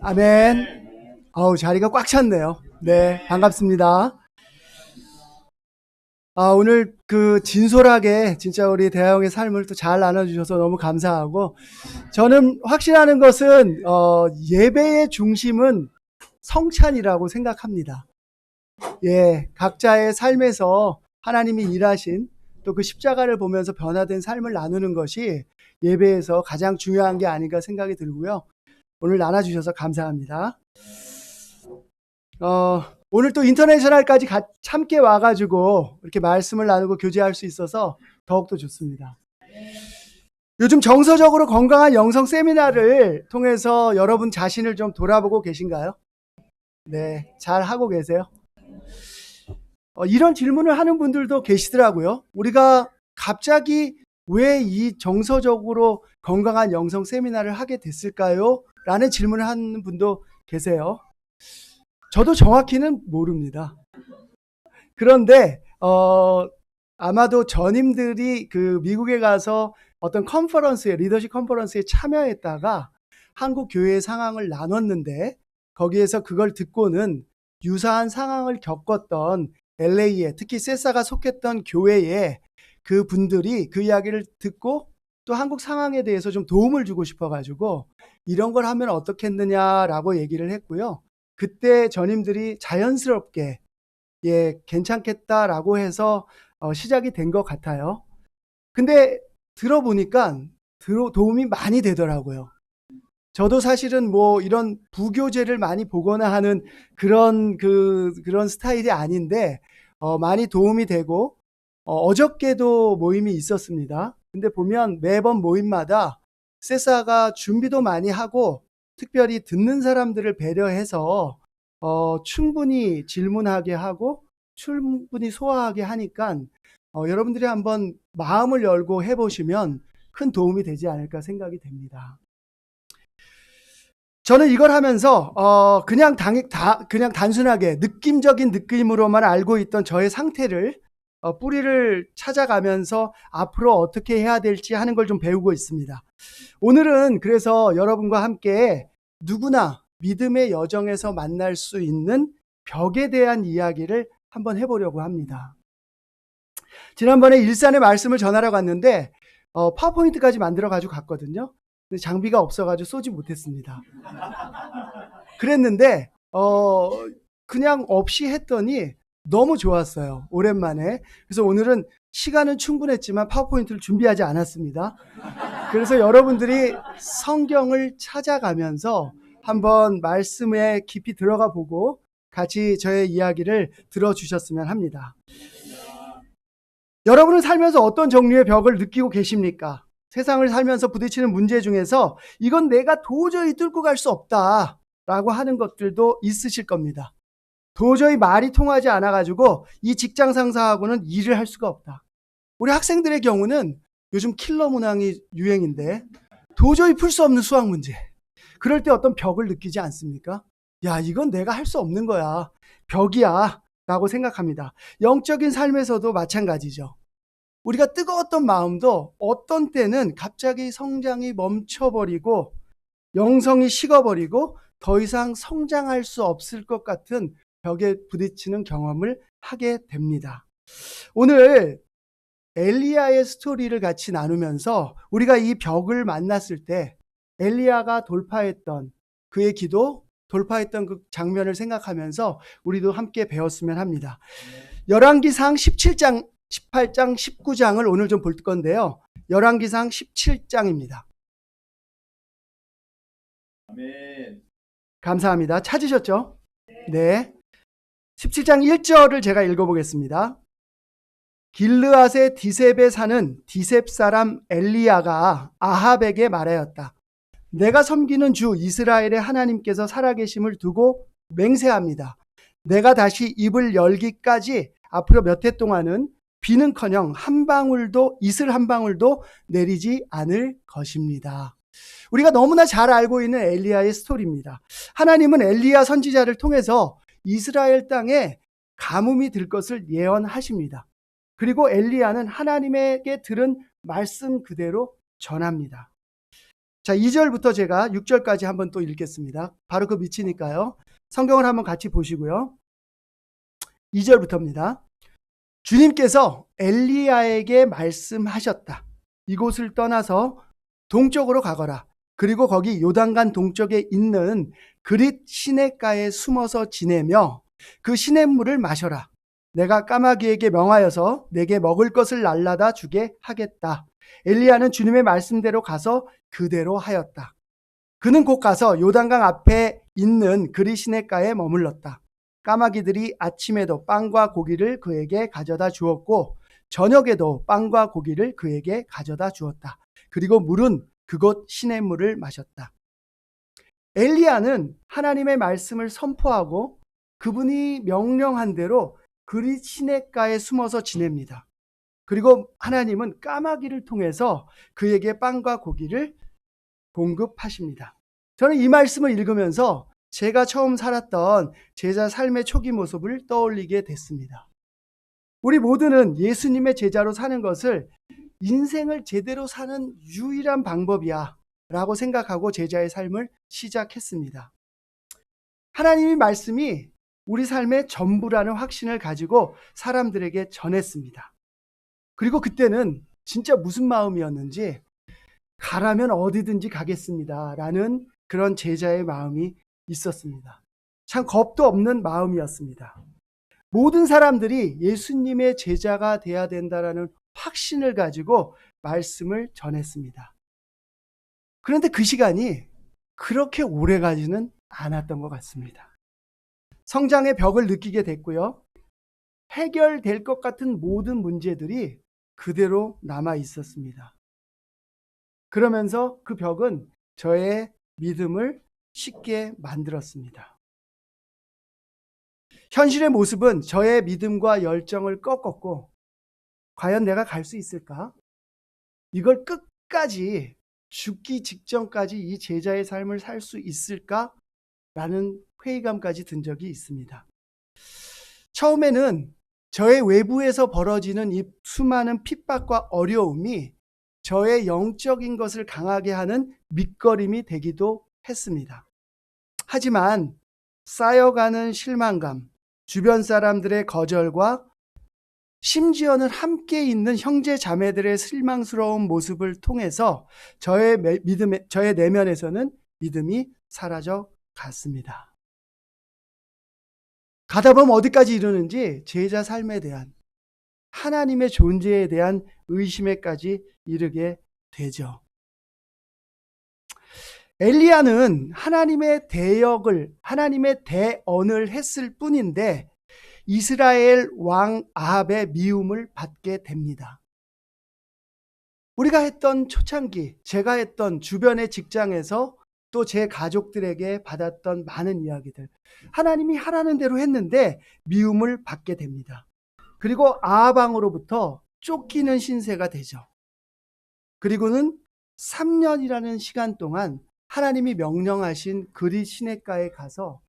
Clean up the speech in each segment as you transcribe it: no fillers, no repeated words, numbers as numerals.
아멘. 자리가 꽉 찼네요. 네, 반갑습니다. 오늘 진솔하게 진짜 우리 대하영의 삶을 또 잘 나눠주셔서 너무 감사하고, 저는 확신하는 것은, 예배의 중심은 성찬이라고 생각합니다. 예, 각자의 삶에서 하나님이 일하신 또 그 십자가를 보면서 변화된 삶을 나누는 것이 예배에서 가장 중요한 게 아닌가 생각이 들고요. 오늘 나눠주셔서 감사합니다. 오늘 또 인터내셔널까지 함께 와가지고 이렇게 말씀을 나누고 교제할 수 있어서 더욱더 좋습니다. 요즘 정서적으로 건강한 영성 세미나를 통해서 여러분 자신을 좀 돌아보고 계신가요? 네, 잘 하고 계세요? 이런 질문을 하는 분들도 계시더라고요. 우리가 갑자기 왜 이 정서적으로 건강한 영성 세미나를 하게 됐을까요? 라는 질문을 하는 분도 계세요. 저도 정확히는 모릅니다. 그런데 아마도 전임들이 미국에 가서 어떤 리더십 컨퍼런스에 참여했다가 한국 교회의 상황을 나눴는데, 거기에서 그걸 듣고는 유사한 상황을 겪었던 LA에, 특히 세사가 속했던 교회에 그 분들이 그 이야기를 듣고 또 한국 상황에 대해서 좀 도움을 주고 싶어가지고 이런 걸 하면 어떻겠느냐라고 얘기를 했고요. 그때 전임들이 자연스럽게 괜찮겠다라고 해서 시작이 된 것 같아요. 근데 들어보니까 도움이 많이 되더라고요. 저도 사실은 이런 부교재를 많이 보거나 하는 그런 스타일이 아닌데 많이 도움이 되고, 어저께도 모임이 있었습니다. 근데 보면 매번 모임마다 세사가 준비도 많이 하고 특별히 듣는 사람들을 배려해서 충분히 질문하게 하고 충분히 소화하게 하니까 여러분들이 한번 마음을 열고 해보시면 큰 도움이 되지 않을까 생각이 됩니다. 저는 이걸 하면서 그냥 단순하게 느낌적인 느낌으로만 알고 있던 저의 상태를 뿌리를 찾아가면서 앞으로 어떻게 해야 될지 하는 걸 좀 배우고 있습니다. 오늘은 그래서 여러분과 함께 누구나 믿음의 여정에서 만날 수 있는 벽에 대한 이야기를 한번 해보려고 합니다. 지난번에 일산의 말씀을 전하러 갔는데 파워포인트까지 만들어 가지고 갔거든요. 근데 장비가 없어가지고 쏘지 못했습니다. 그랬는데 그냥 없이 했더니 너무 좋았어요. 오랜만에. 그래서 오늘은 시간은 충분했지만 파워포인트를 준비하지 않았습니다. 그래서 여러분들이 성경을 찾아가면서 한번 말씀에 깊이 들어가 보고 같이 저의 이야기를 들어주셨으면 합니다. 여러분은 살면서 어떤 종류의 벽을 느끼고 계십니까? 세상을 살면서 부딪히는 문제 중에서 이건 내가 도저히 뚫고 갈 수 없다라고 하는 것들도 있으실 겁니다. 도저히 말이 통하지 않아가지고 이 직장 상사하고는 일을 할 수가 없다. 우리 학생들의 경우는 요즘 킬러 문항이 유행인데 도저히 풀 수 없는 수학 문제. 그럴 때 어떤 벽을 느끼지 않습니까? 야, 이건 내가 할 수 없는 거야. 벽이야. 라고 생각합니다. 영적인 삶에서도 마찬가지죠. 우리가 뜨거웠던 마음도 어떤 때는 갑자기 성장이 멈춰버리고 영성이 식어버리고 더 이상 성장할 수 없을 것 같은 벽에 부딪히는 경험을 하게 됩니다. 오늘 엘리야의 스토리를 같이 나누면서 우리가 이 벽을 만났을 때 엘리야가 돌파했던 그의 기도, 돌파했던 그 장면을 생각하면서 우리도 함께 배웠으면 합니다. 열왕기상 17장, 18장, 19장을 오늘 좀 볼 건데요. 열왕기상 17장입니다. 아멘. 감사합니다. 찾으셨죠? 네. 17장 1절을 제가 읽어보겠습니다. 길르앗의 디셉에 사는 디셉 사람 엘리야가 아합에게 말하였다. 내가 섬기는 주 이스라엘의 하나님께서 살아계심을 두고 맹세합니다. 내가 다시 입을 열기까지 앞으로 몇 해 동안은 비는커녕 이슬 한 방울도 내리지 않을 것입니다. 우리가 너무나 잘 알고 있는 엘리야의 스토리입니다. 하나님은 엘리야 선지자를 통해서 이스라엘 땅에 가뭄이 들 것을 예언하십니다. 그리고 엘리야는 하나님에게 들은 말씀 그대로 전합니다. 자, 2절부터 제가 6절까지 한번 또 읽겠습니다. 바로 그 밑이니까요. 성경을 한번 같이 보시고요. 2절부터입니다. 주님께서 엘리야에게 말씀하셨다. 이곳을 떠나서 동쪽으로 가거라. 그리고 거기 요단강 동쪽에 있는 그릿 시냇가에 숨어서 지내며 그 시냇물을 마셔라. 내가 까마귀에게 명하여서 내게 먹을 것을 날라다 주게 하겠다. 엘리야는 주님의 말씀대로 가서 그대로 하였다. 그는 곧 가서 요단강 앞에 있는 그릿 시냇가에 머물렀다. 까마귀들이 아침에도 빵과 고기를 그에게 가져다 주었고 저녁에도 빵과 고기를 그에게 가져다 주었다. 그리고 물은 그곳 시냇물을 마셨다. 엘리야는 하나님의 말씀을 선포하고 그분이 명령한 대로 그릿 시냇가에 숨어서 지냅니다. 그리고 하나님은 까마귀를 통해서 그에게 빵과 고기를 공급하십니다. 저는 이 말씀을 읽으면서 제가 처음 살았던 제자 삶의 초기 모습을 떠올리게 됐습니다. 우리 모두는 예수님의 제자로 사는 것을 인생을 제대로 사는 유일한 방법이야 라고 생각하고 제자의 삶을 시작했습니다. 하나님의 말씀이 우리 삶의 전부라는 확신을 가지고 사람들에게 전했습니다. 그리고 그때는 진짜 무슨 마음이었는지 가라면 어디든지 가겠습니다 라는 그런 제자의 마음이 있었습니다. 참 겁도 없는 마음이었습니다. 모든 사람들이 예수님의 제자가 돼야 된다라는 확신을 가지고 말씀을 전했습니다. 그런데 그 시간이 그렇게 오래 가지는 않았던 것 같습니다. 성장의 벽을 느끼게 됐고요. 해결될 것 같은 모든 문제들이 그대로 남아 있었습니다. 그러면서 그 벽은 저의 믿음을 쉽게 만들었습니다. 현실의 모습은 저의 믿음과 열정을 꺾었고 과연 내가 갈 수 있을까? 이걸 끝까지 죽기 직전까지 이 제자의 삶을 살 수 있을까? 라는 회의감까지 든 적이 있습니다. 처음에는 저의 외부에서 벌어지는 이 수많은 핍박과 어려움이 저의 영적인 것을 강하게 하는 밑거림이 되기도 했습니다. 하지만 쌓여가는 실망감, 주변 사람들의 거절과 심지어는 함께 있는 형제 자매들의 실망스러운 모습을 통해서 저의 내면에서는 믿음이 사라져 갔습니다. 가다 보면 어디까지 이르는지 제자 삶에 대한 하나님의 존재에 대한 의심에까지 이르게 되죠. 엘리야는 하나님의 대언을 했을 뿐인데 이스라엘 왕 아합의 미움을 받게 됩니다. 우리가 했던 초창기, 제가 했던 주변의 직장에서 또 제 가족들에게 받았던 많은 이야기들, 하나님이 하라는 대로 했는데 미움을 받게 됩니다. 그리고 아합 왕으로부터 쫓기는 신세가 되죠. 그리고는 3년이라는 시간 동안 하나님이 명령하신 그릿 시냇가에 가서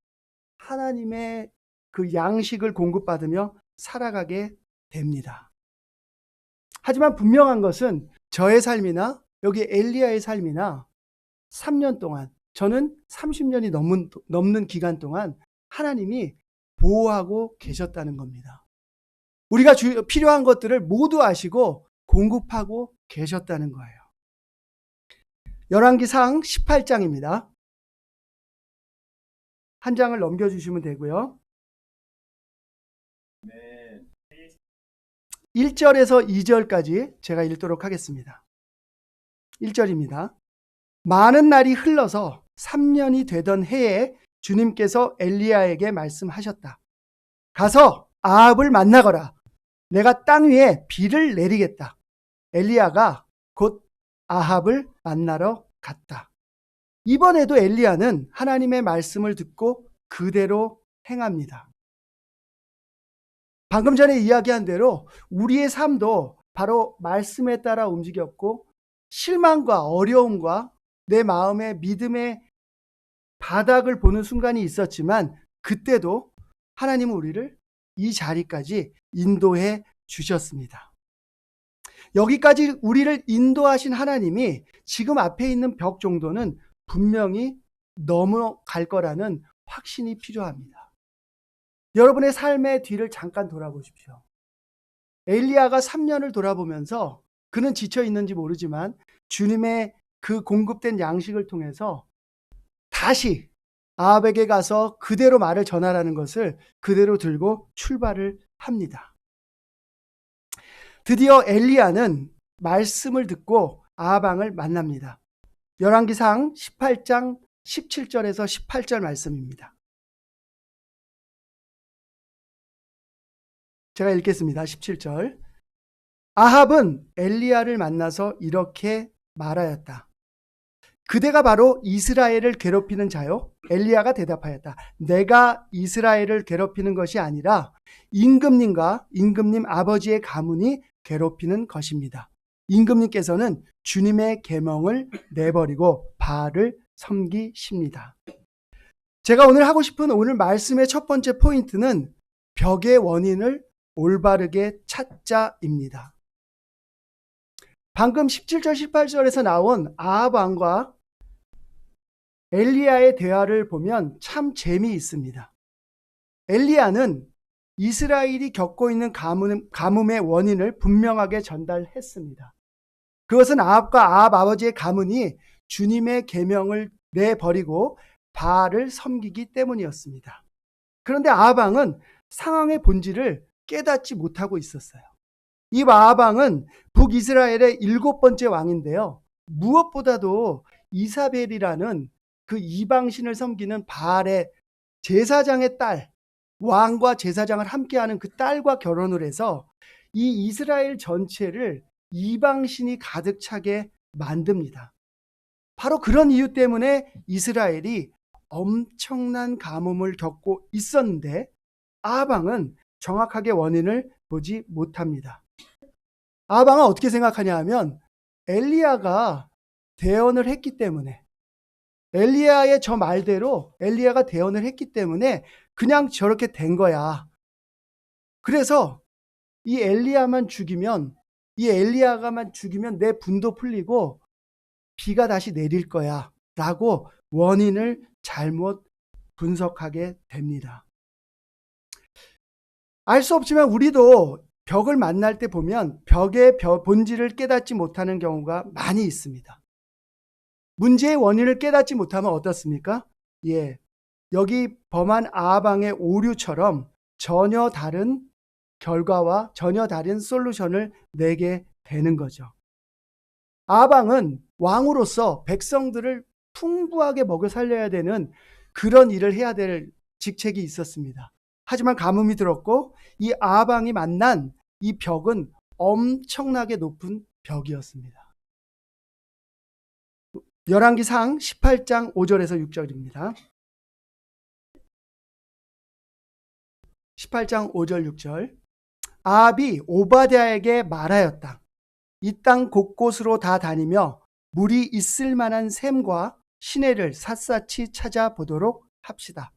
하나님의 그 양식을 공급받으며 살아가게 됩니다. 하지만 분명한 것은 저의 삶이나 여기 엘리야의 삶이나 3년 동안, 저는 30년이 넘는 기간 동안 하나님이 보호하고 계셨다는 겁니다. 우리가 필요한 것들을 모두 아시고 공급하고 계셨다는 거예요. 열왕기상 18장입니다. 한 장을 넘겨주시면 되고요. 1절에서 2절까지 제가 읽도록 하겠습니다. 1절입니다. 많은 날이 흘러서 3년이 되던 해에 주님께서 엘리야에게 말씀하셨다. 가서 아합을 만나거라. 내가 땅 위에 비를 내리겠다. 엘리야가 곧 아합을 만나러 갔다. 이번에도 엘리야는 하나님의 말씀을 듣고 그대로 행합니다. 방금 전에 이야기한 대로 우리의 삶도 바로 말씀에 따라 움직였고 실망과 어려움과 내 마음의 믿음의 바닥을 보는 순간이 있었지만 그때도 하나님은 우리를 이 자리까지 인도해 주셨습니다. 여기까지 우리를 인도하신 하나님이 지금 앞에 있는 벽 정도는 분명히 넘어갈 거라는 확신이 필요합니다. 여러분의 삶의 뒤를 잠깐 돌아보십시오. 엘리야가 3년을 돌아보면서 그는 지쳐 있는지 모르지만 주님의 그 공급된 양식을 통해서 다시 아합에게 가서 그대로 말을 전하라는 것을 그대로 들고 출발을 합니다. 드디어 엘리야는 말씀을 듣고 아합 왕을 만납니다. 열왕기상 18장 17절에서 18절 말씀입니다. 제가 읽겠습니다. 17절. 아합은 엘리야를 만나서 이렇게 말하였다. 그대가 바로 이스라엘을 괴롭히는 자요? 엘리야가 대답하였다. 내가 이스라엘을 괴롭히는 것이 아니라 임금님과 임금님 아버지의 가문이 괴롭히는 것입니다. 임금님께서는 주님의 계명을 내버리고 바알을 섬기십니다. 제가 오늘 하고 싶은 오늘 말씀의 첫 번째 포인트는 벽의 원인을 올바르게 찾자입니다. 방금 17절 18절에서 나온 아합 왕과 엘리야의 대화를 보면 참 재미있습니다. 엘리야는 이스라엘이 겪고 있는 가뭄의 원인을 분명하게 전달했습니다. 그것은 아합과 아합 아버지의 가문이 주님의 계명을 내버리고 바알을 섬기기 때문이었습니다. 그런데 아합 왕은 상황의 본질을 깨닫지 못하고 있었어요. 이 아합 왕은 북이스라엘의 7번째 왕인데요. 무엇보다도 이사벨이라는 그 이방신을 섬기는 바알의 제사장의 딸, 왕과 제사장을 함께하는 그 딸과 결혼을 해서 이 이스라엘 전체를 이방신이 가득 차게 만듭니다. 바로 그런 이유 때문에 이스라엘이 엄청난 가뭄을 겪고 있었는데 아합 왕은 정확하게 원인을 보지 못합니다. 아합 왕은 어떻게 생각하냐 하면 엘리야가 대언을 했기 때문에, 엘리야의 저 말대로 엘리야가 대언을 했기 때문에 그냥 저렇게 된 거야. 그래서 이 엘리야가만 죽이면 내 분도 풀리고 비가 다시 내릴 거야 라고 원인을 잘못 분석하게 됩니다. 알 수 없지만 우리도 벽을 만날 때 보면 벽의 본질을 깨닫지 못하는 경우가 많이 있습니다. 문제의 원인을 깨닫지 못하면 어떻습니까? 여기 범한 아합 왕의 오류처럼 전혀 다른 결과와 전혀 다른 솔루션을 내게 되는 거죠. 아합 왕은 왕으로서 백성들을 풍부하게 먹여 살려야 되는 그런 일을 해야 될 직책이 있었습니다. 하지만 가뭄이 들었고 이 아합 왕이 만난 이 벽은 엄청나게 높은 벽이었습니다. 열왕기상 18장 5절에서 6절입니다. 18장 5절 6절. 아합이 오바댜에게 말하였다. 이 땅 곳곳으로 다 다니며 물이 있을 만한 샘과 시내를 샅샅이 찾아보도록 합시다.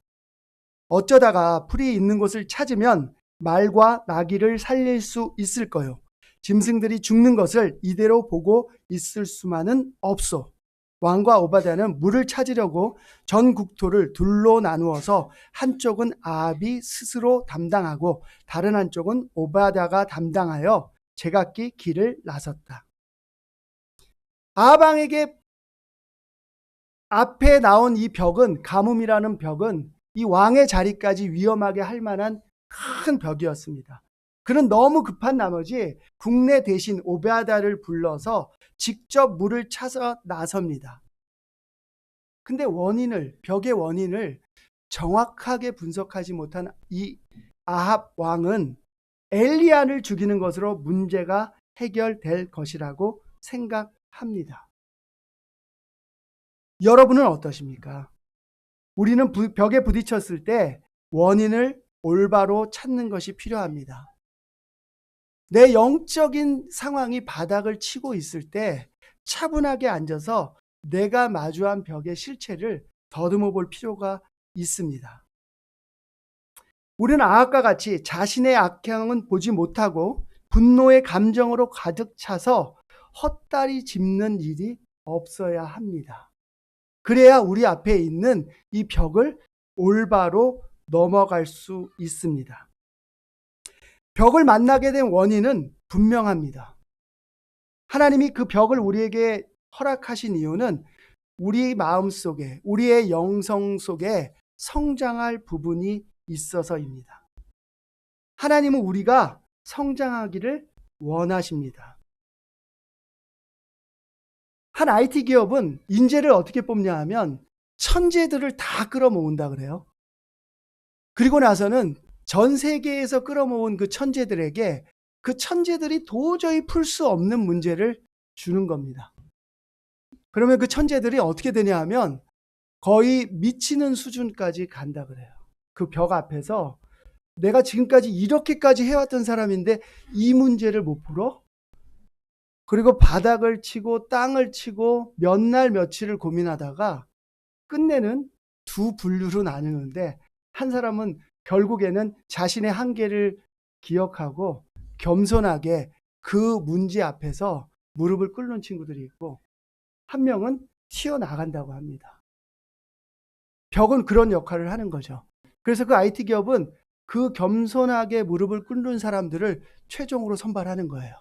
어쩌다가 풀이 있는 곳을 찾으면 말과 나귀를 살릴 수 있을 거요. 짐승들이 죽는 것을 이대로 보고 있을 수만은 없소. 왕과 오바댜는 물을 찾으려고 전 국토를 둘로 나누어서 한쪽은 아합이 스스로 담당하고 다른 한쪽은 오바댜가 담당하여 제각기 길을 나섰다. 아합 왕에게 앞에 나온 이 벽은, 가뭄이라는 벽은 이 왕의 자리까지 위험하게 할 만한 큰 벽이었습니다. 그는 너무 급한 나머지 국내 대신 오베아다를 불러서 직접 물을 찾아 나섭니다. 근데 벽의 원인을 정확하게 분석하지 못한 이 아합 왕은 엘리야를 죽이는 것으로 문제가 해결될 것이라고 생각합니다. 여러분은 어떠십니까? 우리는 벽에 부딪혔을 때 원인을 올바로 찾는 것이 필요합니다. 내 영적인 상황이 바닥을 치고 있을 때 차분하게 앉아서 내가 마주한 벽의 실체를 더듬어 볼 필요가 있습니다. 우리는 아합과 같이 자신의 악행은 보지 못하고 분노의 감정으로 가득 차서 헛다리 짚는 일이 없어야 합니다. 그래야 우리 앞에 있는 이 벽을 올바로 넘어갈 수 있습니다. 벽을 만나게 된 원인은 분명합니다. 하나님이 그 벽을 우리에게 허락하신 이유는 우리 마음 속에, 우리의 영성 속에 성장할 부분이 있어서입니다. 하나님은 우리가 성장하기를 원하십니다. 한 IT 기업은 인재를 어떻게 뽑냐 하면 천재들을 다 끌어모은다 그래요. 그리고 나서는 전 세계에서 끌어모은 그 천재들에게 그 천재들이 도저히 풀 수 없는 문제를 주는 겁니다. 그러면 그 천재들이 어떻게 되냐 하면 거의 미치는 수준까지 간다 그래요. 그 벽 앞에서 내가 지금까지 이렇게까지 해왔던 사람인데 이 문제를 못 풀어? 그리고 바닥을 치고 땅을 치고 몇 날 며칠을 고민하다가 끝내는 두 분류로 나누는데, 한 사람은 결국에는 자신의 한계를 기억하고 겸손하게 그 문제 앞에서 무릎을 꿇는 친구들이 있고, 한 명은 튀어나간다고 합니다. 벽은 그런 역할을 하는 거죠. 그래서 그 IT 기업은 그 겸손하게 무릎을 꿇는 사람들을 최종으로 선발하는 거예요.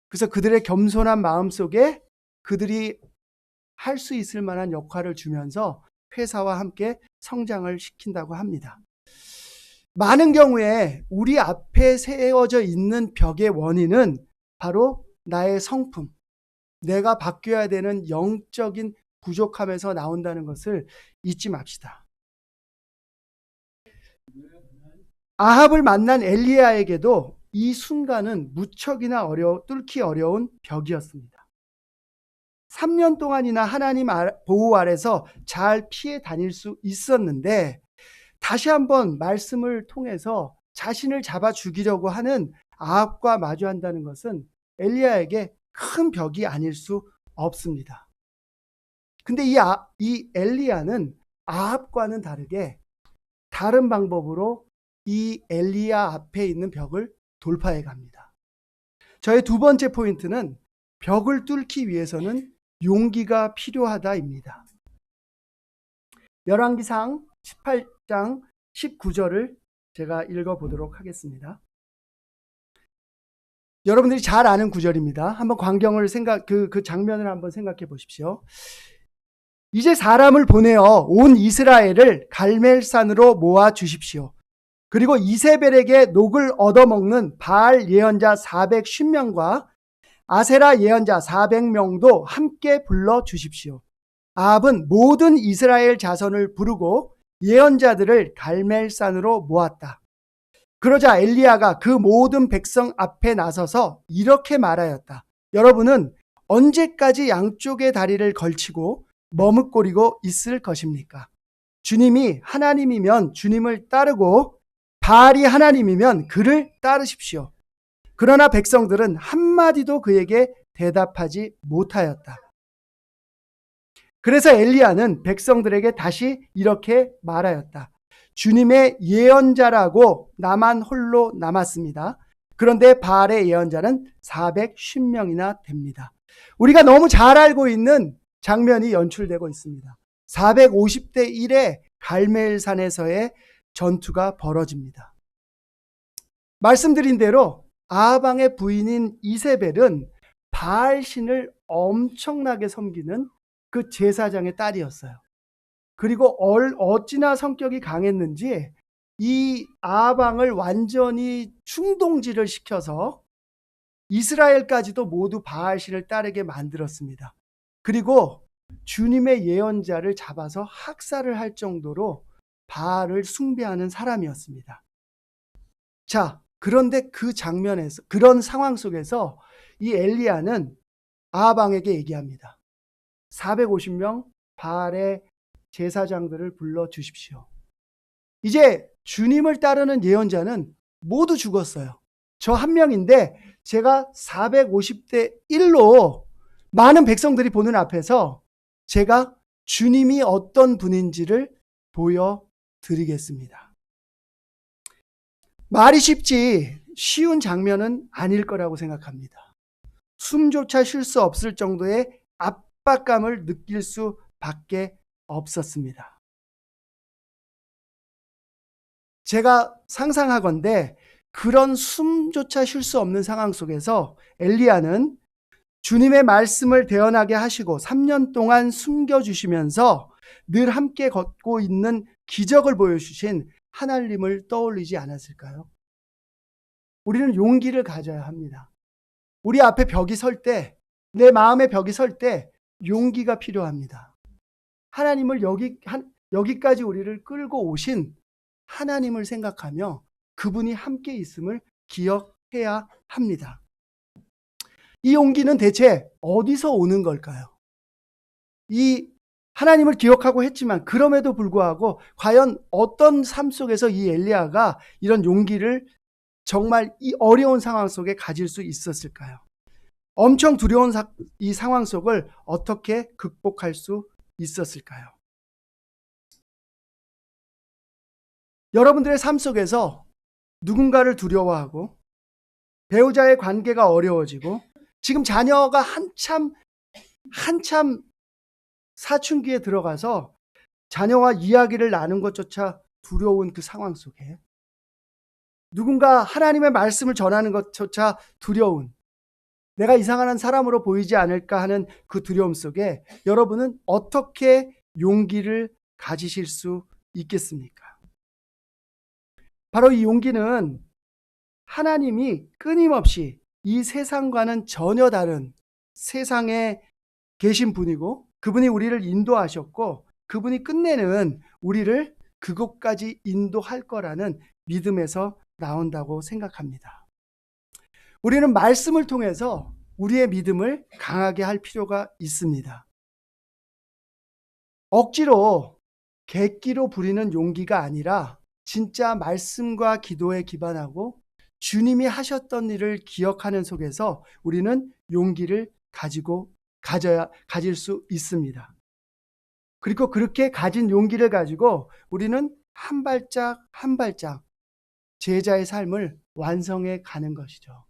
그래서 그들의 겸손한 마음 속에 그들이 할 수 있을 만한 역할을 주면서 회사와 함께 성장을 시킨다고 합니다. 많은 경우에 우리 앞에 세워져 있는 벽의 원인은 바로 나의 성품, 내가 바뀌어야 되는 영적인 부족함에서 나온다는 것을 잊지 맙시다. 아합을 만난 엘리야에게도 이 순간은 무척이나 뚫기 어려운 벽이었습니다. 3년 동안이나 하나님 보호 아래서 잘 피해 다닐 수 있었는데, 다시 한번 말씀을 통해서 자신을 잡아 죽이려고 하는 아합과 마주한다는 것은 엘리야에게 큰 벽이 아닐 수 없습니다. 근데 이 엘리야는 아합과는 다르게 다른 방법으로 이 엘리야 앞에 있는 벽을 돌파해 갑니다. 저의 두 번째 포인트는 벽을 뚫기 위해서는 용기가 필요하다입니다. 열왕기상 18장 19절을 제가 읽어보도록 하겠습니다. 여러분들이 잘 아는 구절입니다. 한번 광경을 그 장면을 한번 생각해 보십시오. 이제 사람을 보내어 온 이스라엘을 갈멜산으로 모아 주십시오. 그리고 이세벨에게 녹을 얻어먹는 바알 예언자 450명과 아세라 예언자 400명도 함께 불러 주십시오. 아합은 모든 이스라엘 자손을 부르고 예언자들을 갈멜산으로 모았다. 그러자 엘리야가 그 모든 백성 앞에 나서서 이렇게 말하였다. 여러분은 언제까지 양쪽의 다리를 걸치고 머뭇거리고 있을 것입니까? 주님이 하나님이면 주님을 따르고 바알이 하나님이면 그를 따르십시오. 그러나 백성들은 한마디도 그에게 대답하지 못하였다. 그래서 엘리야는 백성들에게 다시 이렇게 말하였다. 주님의 예언자라고 나만 홀로 남았습니다. 그런데 바알의 예언자는 450명이나 됩니다. 우리가 너무 잘 알고 있는 장면이 연출되고 있습니다. 450대 1의 갈멜산에서의 전투가 벌어집니다. 말씀드린 대로 아합 왕의 부인인 이세벨은 바알 신을 엄청나게 섬기는 그 제사장의 딸이었어요. 그리고 어찌나 성격이 강했는지 이 아합 왕을 완전히 충동질을 시켜서 이스라엘까지도 모두 바알 신을 따르게 만들었습니다. 그리고 주님의 예언자를 잡아서 학살을 할 정도로 바알을 숭배하는 사람이었습니다. 자, 그런데 그 장면에서, 그런 상황 속에서 이 엘리야는 아합 왕에게 얘기합니다. 450명 바알의 제사장들을 불러 주십시오. 이제 주님을 따르는 예언자는 모두 죽었어요. 저 한 명인데 제가 450대 1로 많은 백성들이 보는 앞에서 제가 주님이 어떤 분인지를 보여드리겠습니다. 말이 쉽지 쉬운 장면은 아닐 거라고 생각합니다. 숨조차 쉴 수 없을 정도의 압박감을 느낄 수밖에 없었습니다. 제가 상상하건대 그런 숨조차 쉴 수 없는 상황 속에서 엘리야는 주님의 말씀을 대언하게 하시고 3년 동안 숨겨주시면서 늘 함께 걷고 있는 기적을 보여주신 하나님을 떠올리지 않았을까요? 우리는 용기를 가져야 합니다. 우리 앞에 벽이 설 때, 내 마음의 벽이 설 때 용기가 필요합니다. 하나님을 여기까지 우리를 끌고 오신 하나님을 생각하며 그분이 함께 있음을 기억해야 합니다. 이 용기는 대체 어디서 오는 걸까요? 이 하나님을 기억하고 했지만 그럼에도 불구하고 과연 어떤 삶 속에서 이 엘리야가 이런 용기를 정말 이 어려운 상황 속에 가질 수 있었을까요? 엄청 두려운 이 상황 속을 어떻게 극복할 수 있었을까요? 여러분들의 삶 속에서 누군가를 두려워하고 배우자의 관계가 어려워지고 지금 자녀가 한참 사춘기에 들어가서 자녀와 이야기를 나눈 것조차 두려운 그 상황 속에 누군가 하나님의 말씀을 전하는 것조차 두려운 내가 이상한 사람으로 보이지 않을까 하는 그 두려움 속에 여러분은 어떻게 용기를 가지실 수 있겠습니까? 바로 이 용기는 하나님이 끊임없이 이 세상과는 전혀 다른 세상에 계신 분이고 그분이 우리를 인도하셨고 그분이 끝내는 우리를 그곳까지 인도할 거라는 믿음에서 나온다고 생각합니다. 우리는 말씀을 통해서 우리의 믿음을 강하게 할 필요가 있습니다. 억지로 객기로 부리는 용기가 아니라 진짜 말씀과 기도에 기반하고 주님이 하셨던 일을 기억하는 속에서 우리는 용기를 가질 수 있습니다. 그리고 그렇게 가진 용기를 가지고 우리는 한 발짝 한 발짝 제자의 삶을 완성해 가는 것이죠.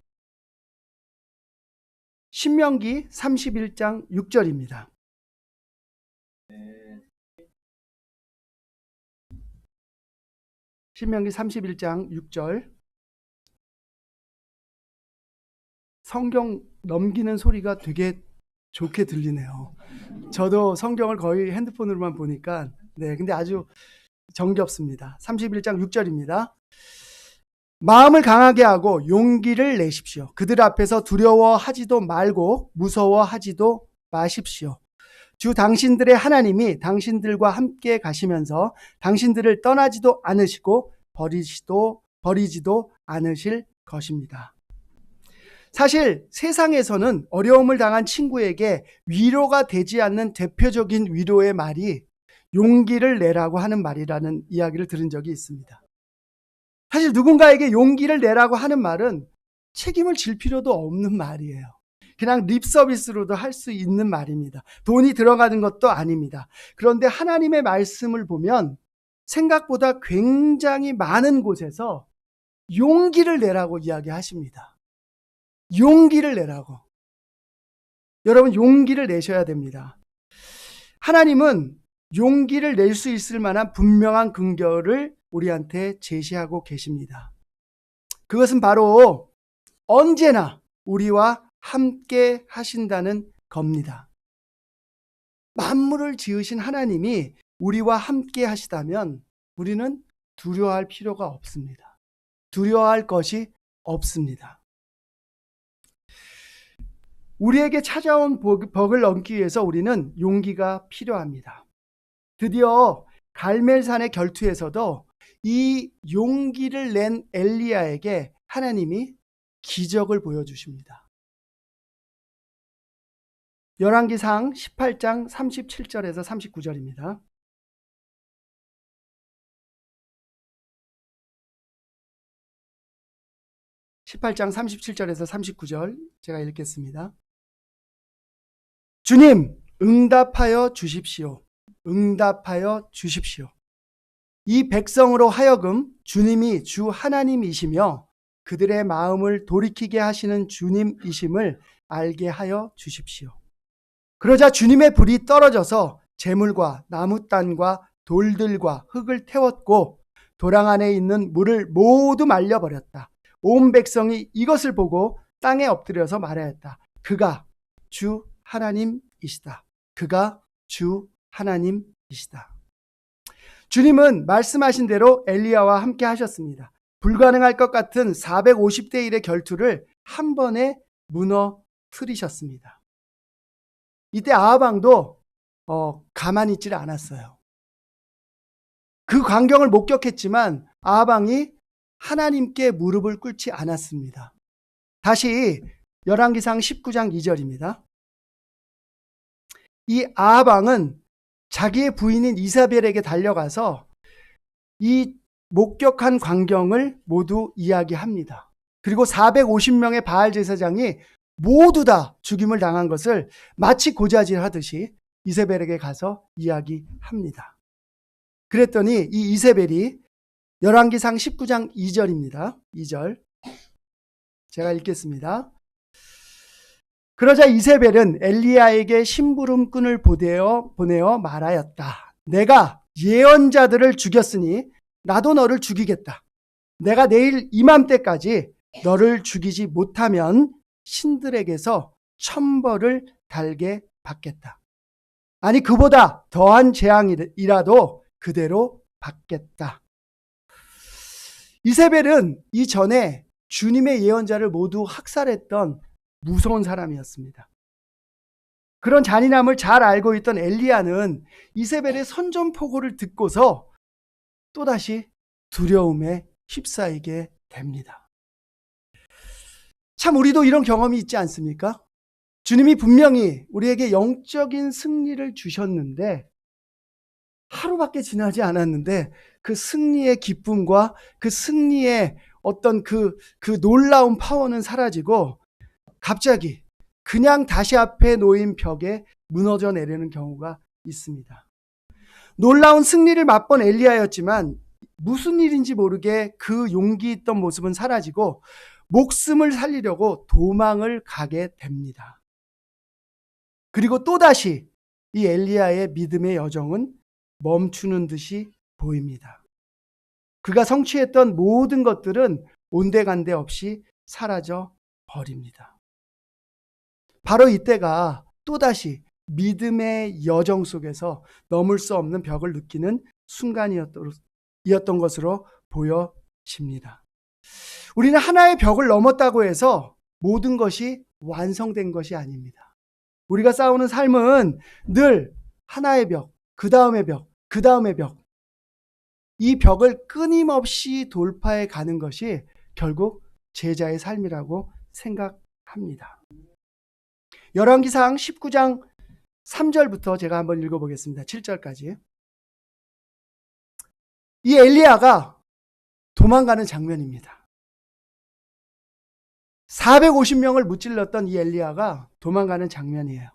신명기 31장 6절입니다. 신명기 31장 6절. 성경 넘기는 소리가 되게 좋게 들리네요. 저도 성경을 거의 핸드폰으로만 보니까 근데 아주 정겹습니다. 31장 6절입니다. 마음을 강하게 하고 용기를 내십시오. 그들 앞에서 두려워하지도 말고 무서워하지도 마십시오. 주 당신들의 하나님이 당신들과 함께 가시면서 당신들을 떠나지도 않으시고 버리지도 않으실 것입니다. 사실 세상에서는 어려움을 당한 친구에게 위로가 되지 않는 대표적인 위로의 말이 용기를 내라고 하는 말이라는 이야기를 들은 적이 있습니다. 사실 누군가에게 용기를 내라고 하는 말은 책임을 질 필요도 없는 말이에요. 그냥 립 서비스로도 할 수 있는 말입니다. 돈이 들어가는 것도 아닙니다. 그런데 하나님의 말씀을 보면 생각보다 굉장히 많은 곳에서 용기를 내라고 이야기하십니다. 용기를 내라고. 여러분 용기를 내셔야 됩니다. 하나님은 용기를 낼 수 있을 만한 분명한 근거를 우리한테 제시하고 계십니다. 그것은 바로 언제나 우리와 함께 하신다는 겁니다. 만물을 지으신 하나님이 우리와 함께 하시다면 우리는 두려워할 필요가 없습니다. 두려워할 것이 없습니다. 우리에게 찾아온 벽을 넘기 위해서 우리는 용기가 필요합니다. 드디어 갈멜산의 결투에서도 이 용기를 낸 엘리야에게 하나님이 기적을 보여주십니다. 열왕기상 18장 37절에서 39절입니다. (18장 37절에서 39절) 제가 읽겠습니다. 주님, 응답하여 주십시오. 응답하여 주십시오. 이 백성으로 하여금 주님이 주 하나님이시며 그들의 마음을 돌이키게 하시는 주님이심을 알게 하여 주십시오. 그러자 주님의 불이 떨어져서 재물과 나무단과 돌들과 흙을 태웠고 도랑 안에 있는 물을 모두 말려버렸다. 온 백성이 이것을 보고 땅에 엎드려서 말하였다. 그가 주 하나님이시다. 그가 주 하나님이시다. 주님은 말씀하신 대로 엘리야와 함께 하셨습니다. 불가능할 것 같은 450대 1의 결투를 한 번에 무너뜨리셨습니다. 이때 아합 왕도 가만히 있질 않았어요. 그 광경을 목격했지만 아합 왕이 하나님께 무릎을 꿇지 않았습니다. 다시 열왕기상 19장 2절입니다. 이 아합 왕은 자기의 부인인 이사벨에게 달려가서 이 목격한 광경을 모두 이야기합니다. 그리고 450명의 바알 제사장이 모두 다 죽임을 당한 것을 마치 고자질하듯이 이세벨에게 가서 이야기합니다. 그랬더니 이 이세벨이 열왕기상 19장 2절입니다. 2절 제가 읽겠습니다. 그러자 이세벨은 엘리야에게 심부름꾼을 보내어 말하였다. 내가 예언자들을 죽였으니 나도 너를 죽이겠다. 내가 내일 이맘때까지 너를 죽이지 못하면 신들에게서 천벌을 달게 받겠다. 아니 그보다 더한 재앙이라도 그대로 받겠다. 이세벨은 이전에 주님의 예언자를 모두 학살했던 무서운 사람이었습니다. 그런 잔인함을 잘 알고 있던 엘리야는 이세벨의 선전포고를 듣고서 또다시 두려움에 휩싸이게 됩니다. 참 우리도 이런 경험이 있지 않습니까? 주님이 분명히 우리에게 영적인 승리를 주셨는데 하루밖에 지나지 않았는데 그 승리의 기쁨과 그 승리의 어떤 그 놀라운 파워는 사라지고 갑자기 그냥 다시 앞에 놓인 벽에 무너져 내리는 경우가 있습니다. 놀라운 승리를 맛본 엘리야였지만 무슨 일인지 모르게 그 용기 있던 모습은 사라지고 목숨을 살리려고 도망을 가게 됩니다. 그리고 또다시 이 엘리야의 믿음의 여정은 멈추는 듯이 보입니다. 그가 성취했던 모든 것들은 온데간데 없이 사라져 버립니다. 바로 이때가 또다시 믿음의 여정 속에서 넘을 수 없는 벽을 느끼는 순간이었던 것으로 보여집니다. 우리는 하나의 벽을 넘었다고 해서 모든 것이 완성된 것이 아닙니다. 우리가 싸우는 삶은 늘 하나의 벽, 그 다음의 벽, 그 다음의 벽. 이 벽을 끊임없이 돌파해 가는 것이 결국 제자의 삶이라고 생각합니다. 열왕기상 19장 3절부터 제가 한번 읽어보겠습니다. 7절까지. 이 엘리야가 도망가는 장면입니다. 450명을 무찔렀던 이 엘리야가 도망가는 장면이에요.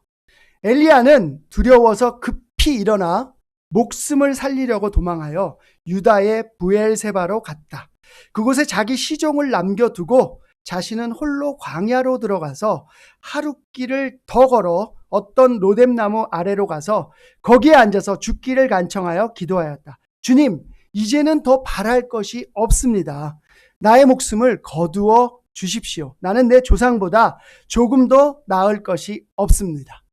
엘리야는 두려워서 급히 일어나 목숨을 살리려고 도망하여 유다의 브엘세바로 갔다. 그곳에 자기 시종을 남겨두고 자신은 홀로 광야로 들어가서 하룻길을 더 걸어 어떤 로뎀나무 아래로 가서 거기에 앉아서 죽기를 간청하여 기도하였다. 주님, 이제는 더 바랄 것이 없습니다. 나의 목숨을 거두어 주십시오. 나는 내 조상보다 조금 더 나을 것이 없습니다.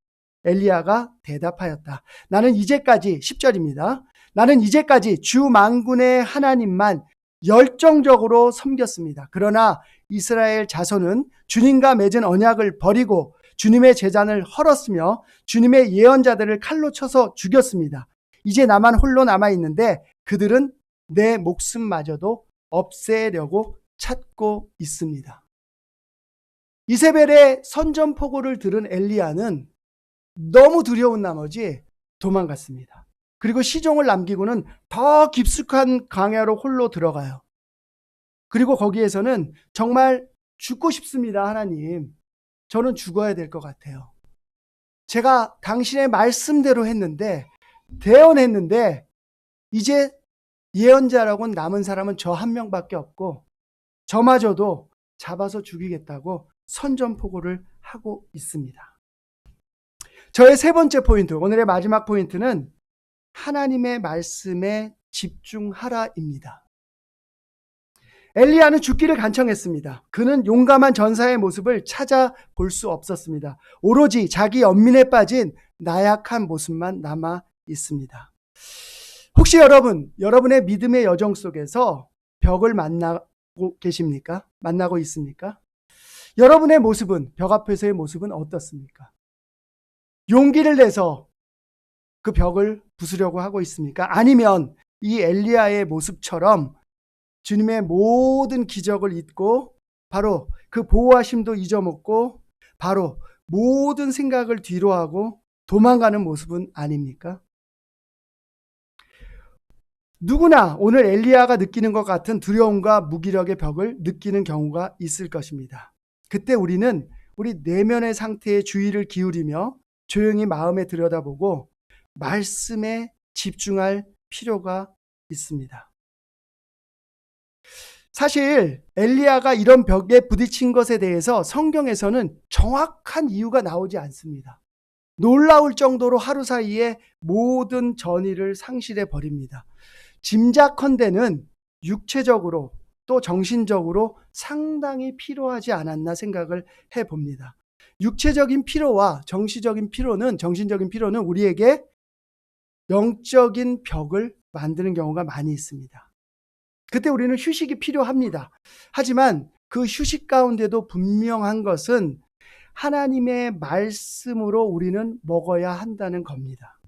엘리야가 대답하였다. 나는 이제까지 10절입니다. 나는 이제까지 주 만군의 하나님만 열정적으로 섬겼습니다. 그러나 이스라엘 자손은 주님과 맺은 언약을 버리고 주님의 제단을 헐었으며 주님의 예언자들을 칼로 쳐서 죽였습니다. 이제 나만 홀로 남아있는데 그들은 내 목숨마저도 없애려고 찾고 있습니다. 이세벨의 선전포고를 들은 엘리야는 너무 두려운 나머지 도망갔습니다. 그리고 시종을 남기고는 더 깊숙한 광야로 홀로 들어가요. 그리고 거기에서는 정말 죽고 싶습니다. 하나님, 저는 죽어야 될 것 같아요. 제가 당신의 말씀대로 했는데, 대언했는데 이제 예언자라고는 남은 사람은 저 한 명밖에 없고 저마저도 잡아서 죽이겠다고 선전포고를 하고 있습니다. 저의 세 번째 포인트, 오늘의 마지막 포인트는 하나님의 말씀에 집중하라입니다. 엘리야는 죽기를 간청했습니다. 그는 용감한 전사의 모습을 찾아볼 수 없었습니다. 오로지 자기 연민에 빠진 나약한 모습만 남아 있습니다. 혹시 여러분의 믿음의 여정 속에서 벽을 만나고 계십니까? 만나고 있습니까? 여러분의 모습은, 벽 앞에서의 모습은 어떻습니까? 용기를 내서 그 벽을 부수려고 하고 있습니까? 아니면 이 엘리야의 모습처럼 주님의 모든 기적을 잊고 바로 그 보호하심도 잊어먹고 바로 모든 생각을 뒤로하고 도망가는 모습은 아닙니까? 누구나 오늘 엘리야가 느끼는 것 같은 두려움과 무기력의 벽을 느끼는 경우가 있을 것입니다. 그때 우리는 우리 내면의 상태에 주의를 기울이며 조용히 마음에 들여다보고 말씀에 집중할 필요가 있습니다. 사실 엘리야가 이런 벽에 부딪힌 것에 대해서 성경에서는 정확한 이유가 나오지 않습니다. 놀라울 정도로 하루 사이에 모든 전의를 상실해 버립니다. 짐작컨대는 육체적으로 또 정신적으로 상당히 피로하지 않았나 생각을 해봅니다. 육체적인 피로와 정신적인 피로는 우리에게 영적인 벽을 만드는 경우가 많이 있습니다. 그때 우리는 휴식이 필요합니다. 하지만 그 휴식 가운데도 분명한 것은 하나님의 말씀으로 우리는 먹어야 한다는 겁니다.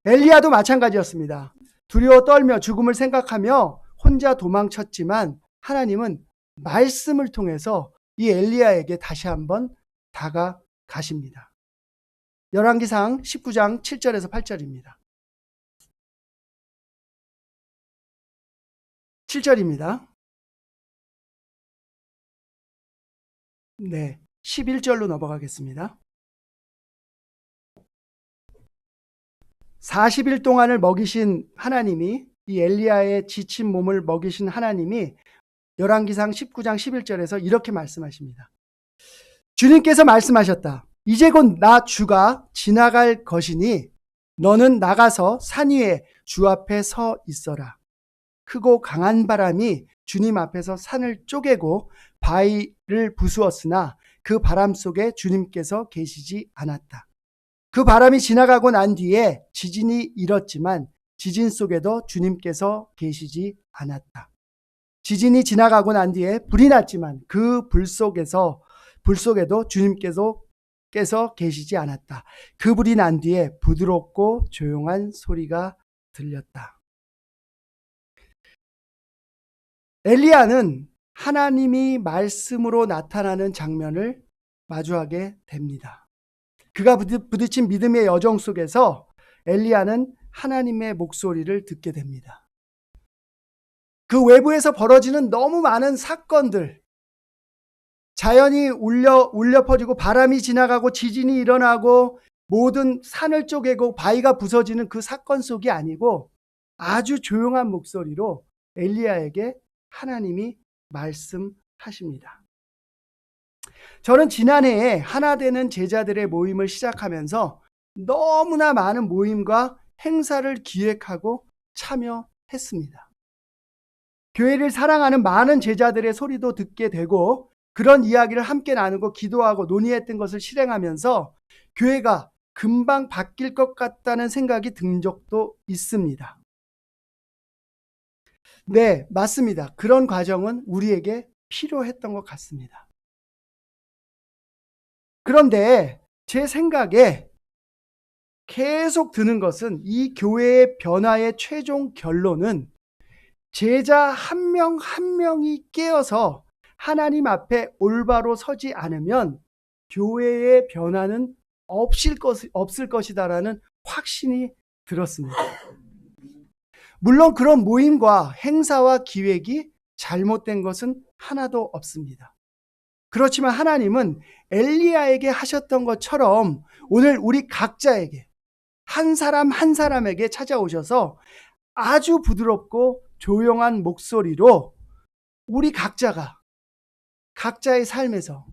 엘리야도 마찬가지였습니다. 두려워 떨며 죽음을 생각하며 혼자 도망쳤지만 하나님은 말씀을 통해서 이 엘리야에게 다시 한번 다가가십니다. 열왕기상 19장 7절에서 8절입니다. 7절입니다. 네, 11절로 넘어가겠습니다. 40일 동안을 먹이신 하나님이, 이 엘리야의 지친 몸을 먹이신 하나님이 열왕기상 19장 11절에서 이렇게 말씀하십니다. 주님께서 말씀하셨다. 이제 곧 나 주가 지나갈 것이니 너는 나가서 산 위에 주 앞에 서 있어라. 크고 강한 바람이 주님 앞에서 산을 쪼개고 바위를 부수었으나 그 바람 속에 주님께서 계시지 않았다. 그 바람이 지나가고 난 뒤에 지진이 일었지만 지진 속에도 주님께서 계시지 않았다. 지진이 지나가고 난 뒤에 불이 났지만 그 불 속에도 주님께서 계시지 않았다. 그 불이 난 뒤에 부드럽고 조용한 소리가 들렸다. 엘리야는 하나님이 말씀으로 나타나는 장면을 마주하게 됩니다. 그가 부딪힌 믿음의 여정 속에서 엘리야는 하나님의 목소리를 듣게 됩니다. 그 외부에서 벌어지는 너무 많은 사건들, 자연이 울려 퍼지고 바람이 지나가고 지진이 일어나고 모든 산을 쪼개고 바위가 부서지는 그 사건 속이 아니고 아주 조용한 목소리로 엘리야에게 하나님이 말씀하십니다. 저는 지난해에 하나 되는 제자들의 모임을 시작하면서 너무나 많은 모임과 행사를 기획하고 참여했습니다. 교회를 사랑하는 많은 제자들의 소리도 듣게 되고 그런 이야기를 함께 나누고 기도하고 논의했던 것을 실행하면서 교회가 금방 바뀔 것 같다는 생각이 든 적도 있습니다. 네, 맞습니다. 그런 과정은 우리에게 필요했던 것 같습니다. 그런데 제 생각에 계속 드는 것은 이 교회의 변화의 최종 결론은 제자 한 명 한 명이 깨어서 하나님 앞에 올바로 서지 않으면 교회의 변화는 없을 것이다라는 확신이 들었습니다. 물론 그런 모임과 행사와 기획이 잘못된 것은 하나도 없습니다. 그렇지만 하나님은 엘리야에게 하셨던 것처럼 오늘 우리 각자에게 한 사람 한 사람에게 찾아오셔서 아주 부드럽고 조용한 목소리로 우리 각자가 각자의 삶에서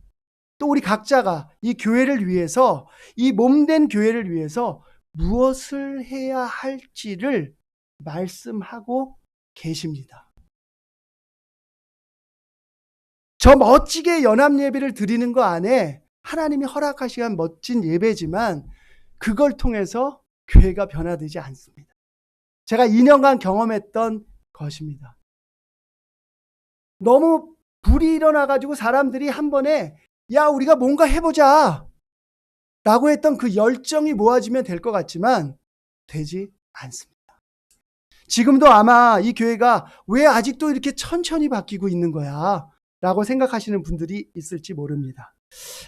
또 우리 각자가 이 교회를 위해서, 이 몸된 교회를 위해서 무엇을 해야 할지를 말씀하고 계십니다. 저 멋지게 연합 예배를 드리는 거 안에 하나님이 허락하시는 멋진 예배지만 그걸 통해서 교회가 변화되지 않습니다. 제가 2년간 경험했던 것입니다. 너무 불이 일어나가지고 사람들이 한 번에 야 우리가 뭔가 해보자 라고 했던 그 열정이 모아지면 될 것 같지만 되지 않습니다. 지금도 아마 이 교회가 왜 아직도 이렇게 천천히 바뀌고 있는 거야 라고 생각하시는 분들이 있을지 모릅니다.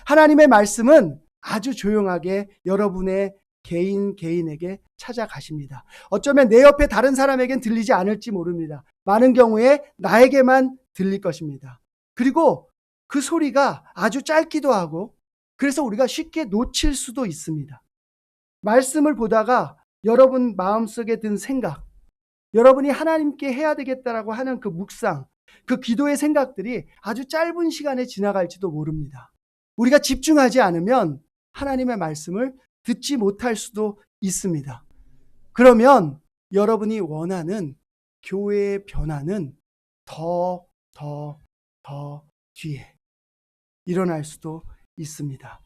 하나님의 말씀은 아주 조용하게 여러분의 개인에게 찾아가십니다. 어쩌면 내 옆에 다른 사람에겐 들리지 않을지 모릅니다. 많은 경우에 나에게만 들릴 것입니다. 그리고 그 소리가 아주 짧기도 하고 그래서 우리가 쉽게 놓칠 수도 있습니다. 말씀을 보다가 여러분 마음속에 든 생각, 여러분이 하나님께 해야 되겠다라고 하는 그 묵상, 그 기도의 생각들이 아주 짧은 시간에 지나갈지도 모릅니다. 우리가 집중하지 않으면 하나님의 말씀을 듣지 못할 수도 있습니다. 그러면 여러분이 원하는 교회의 변화는 더 뒤에 일어날 수도 있습니다.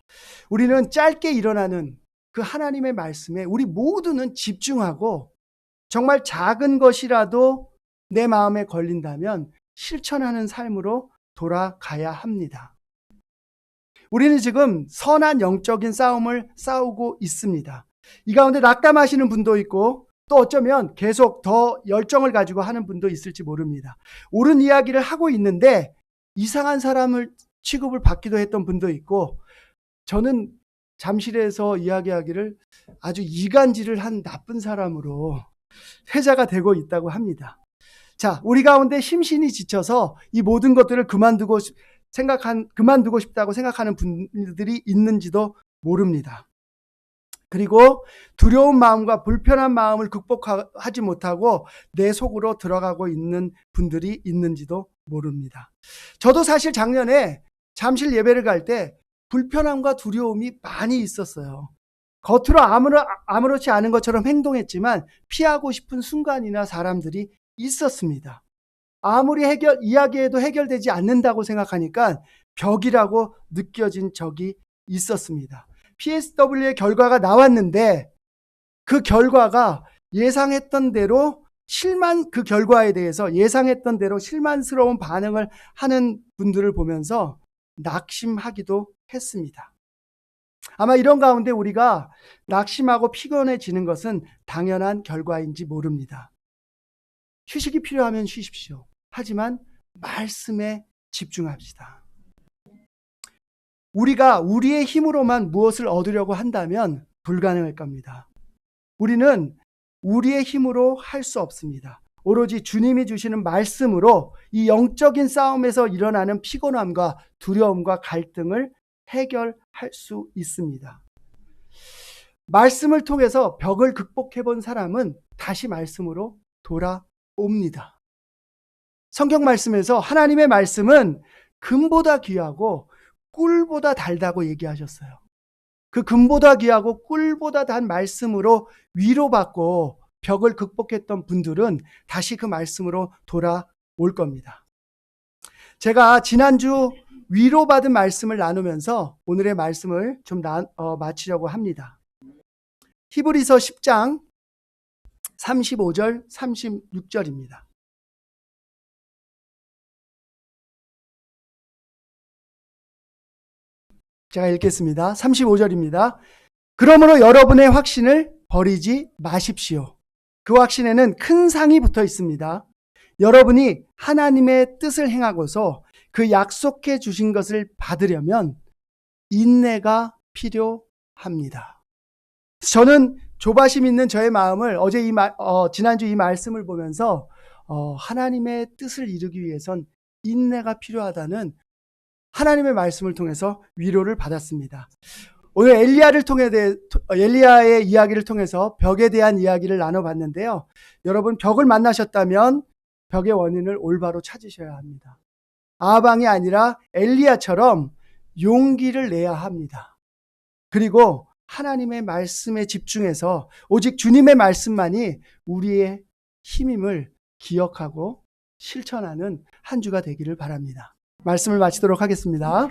우리는 짧게 일어나는 그 하나님의 말씀에 우리 모두는 집중하고 정말 작은 것이라도 내 마음에 걸린다면 실천하는 삶으로 돌아가야 합니다. 우리는 지금 선한 영적인 싸움을 싸우고 있습니다. 이 가운데 낙담하시는 분도 있고 또 어쩌면 계속 더 열정을 가지고 하는 분도 있을지 모릅니다. 옳은 이야기를 하고 있는데 이상한 사람을 취급을 받기도 했던 분도 있고 저는 잠실에서 이야기하기를 아주 이간질을 한 나쁜 사람으로 회자가 되고 있다고 합니다. 자, 우리 가운데 심신이 지쳐서 이 모든 것들을 그만두고 싶다고 생각하는 분들이 있는지도 모릅니다. 그리고 두려운 마음과 불편한 마음을 극복하지 못하고 내 속으로 들어가고 있는 분들이 있는지도 모릅니다. 저도 사실 작년에 잠실 예배를 갈 때 불편함과 두려움이 많이 있었어요. 겉으로 아무렇지 않은 것처럼 행동했지만 피하고 싶은 순간이나 사람들이 있었습니다. 아무리 이야기해도 해결되지 않는다고 생각하니까 벽이라고 느껴진 적이 있었습니다. PSW의 결과가 나왔는데 그 결과가 예상했던 대로 그 결과에 대해서 예상했던 대로 실망스러운 반응을 하는 분들을 보면서 낙심하기도 했습니다. 아마 이런 가운데 우리가 낙심하고 피곤해지는 것은 당연한 결과인지 모릅니다. 휴식이 필요하면 쉬십시오. 하지만 말씀에 집중합시다. 우리가 우리의 힘으로만 무엇을 얻으려고 한다면 불가능할 겁니다. 우리는 우리의 힘으로 할 수 없습니다. 오로지 주님이 주시는 말씀으로 이 영적인 싸움에서 일어나는 피곤함과 두려움과 갈등을 해결할 수 있습니다. 말씀을 통해서 벽을 극복해 본 사람은 다시 말씀으로 돌아옵니다. 성경 말씀에서 하나님의 말씀은 금보다 귀하고 꿀보다 달다고 얘기하셨어요. 그 금보다 귀하고 꿀보다 단 말씀으로 위로받고 벽을 극복했던 분들은 다시 그 말씀으로 돌아올 겁니다. 제가 지난주 위로받은 말씀을 나누면서 오늘의 말씀을 좀 마치려고 합니다. 히브리서 10장 35절 36절입니다. 제가 읽겠습니다. 35절입니다. 그러므로 여러분의 확신을 버리지 마십시오. 그 확신에는 큰 상이 붙어 있습니다. 여러분이 하나님의 뜻을 행하고서 그 약속해 주신 것을 받으려면 인내가 필요합니다. 저는 조바심 있는 저의 마음을 지난주 이 말씀을 보면서 하나님의 뜻을 이루기 위해선 인내가 필요하다는 하나님의 말씀을 통해서 위로를 받았습니다. 오늘 엘리야의 이야기를 통해서 벽에 대한 이야기를 나눠봤는데요. 여러분 벽을 만나셨다면 벽의 원인을 올바로 찾으셔야 합니다. 아방이 아니라 엘리야처럼 용기를 내야 합니다. 그리고 하나님의 말씀에 집중해서 오직 주님의 말씀만이 우리의 힘임을 기억하고 실천하는 한 주가 되기를 바랍니다. 말씀을 마치도록 하겠습니다.